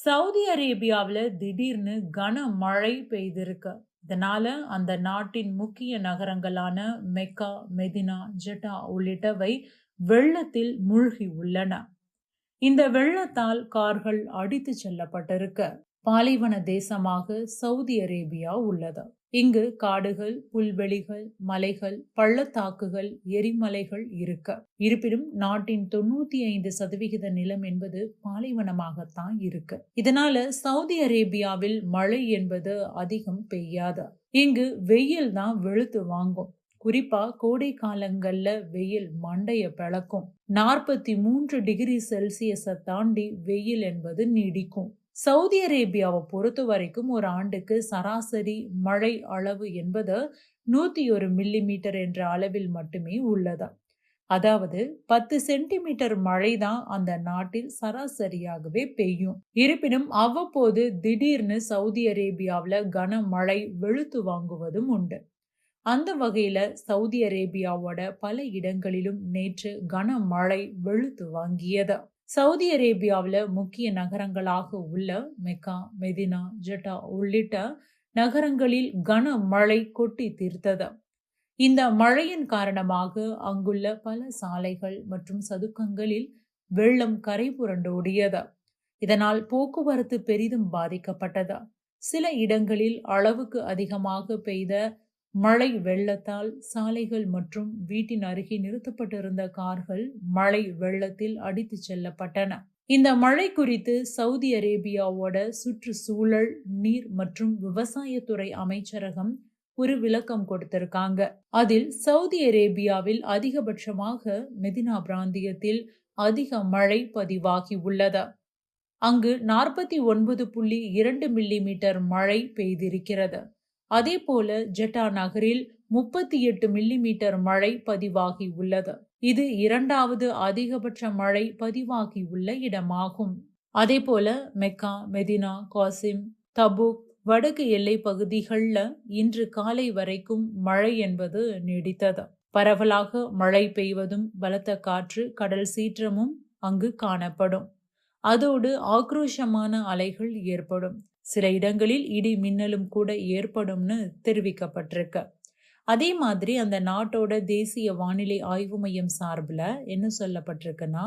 Saudi அரேபியாவுல திடீர்னு கனமழை பெய்திருக்கு. இதனால அந்த நாட்டின் முக்கிய நகரங்களான மெக்கா, மெதினா, ஜெட்டா உள்ளிட்டவை வெள்ளத்தில் மூழ்கி உள்ளன. இந்த வெள்ளத்தால் கார்கள் அடித்துச் செல்லப்பட்டிருக்கு. பாலைவன தேசமாக சவுதி அரேபியா உள்ளது. இங்கு காடுகள், புல்வெளிகள், மலைகள், பள்ளத்தாக்குகள், எரிமலைகள் இருக்கு. இருப்பினும் நாட்டின் 95% நிலம் என்பது பாலைவனமாகத்தான் இருக்கு. இதனால சவுதி அரேபியாவில் மழை என்பது அதிகம் பெய்யாது. இங்கு வெயில் தான் வெளுத்து வாங்கும். குறிப்பா கோடை காலங்கள்ல வெயில் மண்டைய பிளக்கும். 43 டிகிரி செல்சியஸை தாண்டி வெயில் என்பது நீடிக்கும். சவுதி அரேபியாவை பொறுத்த வரைக்கும் ஒரு ஆண்டுக்கு சராசரி மழை அளவு என்பது 101 மில்லிமீட்டர் என்ற அளவில் மட்டுமே உள்ளது. அதாவது 10 சென்டிமீட்டர் மழை தான் அந்த நாட்டில் சராசரியாகவே பெய்யும். இருப்பினும் அவ்வப்போது திடீர்னு சவுதி அரேபியாவில் கனமழை வெளுத்து வாங்குவதும் உண்டு. அந்த வகையில சவுதி அரேபியாவோட பல இடங்களிலும் நேற்று கனமழை வெளுத்து வாங்கியது. சவுதி அரேபியாவில் முக்கிய நகரங்களாக உள்ள மெக்கா, மெதினா, ஜெட்டா உள்ளிட்ட நகரங்களில் கனமழை கொட்டி தீர்த்தது. இந்த மழையின் காரணமாக அங்குள்ள பல சாலைகள் மற்றும் சதுக்கங்களில் வெள்ளம் கரை புரண்டு ஓடியது. இதனால் போக்குவரத்து பெரிதும் பாதிக்கப்பட்டது. சில இடங்களில் அளவுக்கு அதிகமாக பெய்த மழை வெள்ளத்தால் சாலைகள் மற்றும் வீட்டின் அருகே நிறுத்தப்பட்டிருந்த கார்கள் மழை வெள்ளத்தில் அடித்து செல்லப்பட்டன. இந்த மழை குறித்து சவுதி அரேபியாவோட சுற்றுச்சூழல், நீர் மற்றும் விவசாயத்துறை அமைச்சரகம் ஒரு விளக்கம் கொடுத்திருக்காங்க. அதில் சவுதி அரேபியாவில் அதிகபட்சமாக மெதினா பிராந்தியத்தில் அதிக மழை பதிவாகி உள்ளது. அங்கு 49.2 மில்லிமீட்டர் மழை பெய்திருக்கிறது. அதே போல ஜெட்டா நகரில் 38 மில்லிமீட்டர் மழை பதிவாகி உள்ளது. இது இரண்டாவது அதிகபட்ச மழை பதிவாகி உள்ள இடமாகும். அதே போல மெக்கா, மெதினா, காசிம், தபூக், வடக்கு எல்லை பகுதிகளில் இன்று காலை வரைக்கும் மழை என்பது நீடித்தது. பரவலாக மழை பெய்வதும் பலத்த காற்று, கடல் சீற்றமும் அங்கு காணப்படும். அதோடு ஆக்ரோஷமான அலைகள் ஏற்படும். சில இடங்களில் இடி மின்னலும் கூட ஏற்படும்னு தெரிவிக்கப்பட்டிருக்கு. அதே மாதிரி அந்த நாட்டோட தேசிய வானிலை ஆய்வு மையம் சார்பில் என்ன சொல்லப்பட்டிருக்குன்னா,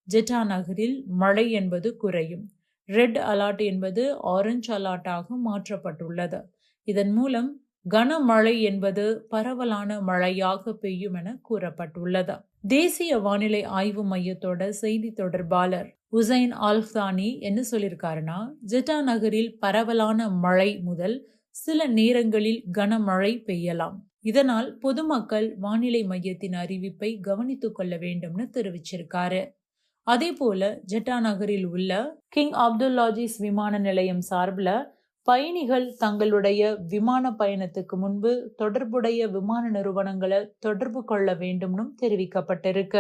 ஜெட்டா நகரில் மழை என்பது குறையும். ரெட் அலர்ட் என்பது ஆரஞ்சு அலர்ட்டாக மாற்றப்பட்டுள்ளது. இதன் மூலம் கனமழை என்பது பரவலான மழையாக பெய்யும் என கூறப்பட்டுள்ளது. தேசிய வானிலை ஆய்வு மையத்தோட செய்தி தொடர்பாளர் உசைன் அல்தானி என்ன சொல்லியிருக்காருன்னா, ஜெட்டா நகரில் பரவலான மழை முதல் சில நேரங்களில் கனமழை பெய்யலாம். இதனால் பொதுமக்கள் வானிலை மையத்தின் அறிவிப்பை கவனித்துக் கொள்ள வேண்டும்னு தெரிவிச்சிருக்காரு. அதே போல ஜெட்டா நகரில் உள்ள கிங் அப்துல்லாஜிஸ் விமான நிலையம் சார்பில் பயணிகள் தங்களுடைய விமான பயணத்துக்கு முன்பு தொடர்புடைய விமான நிறுவனங்களை தொடர்பு கொள்ள வேண்டும்னு தெரிவிக்கப்பட்டிருக்கு.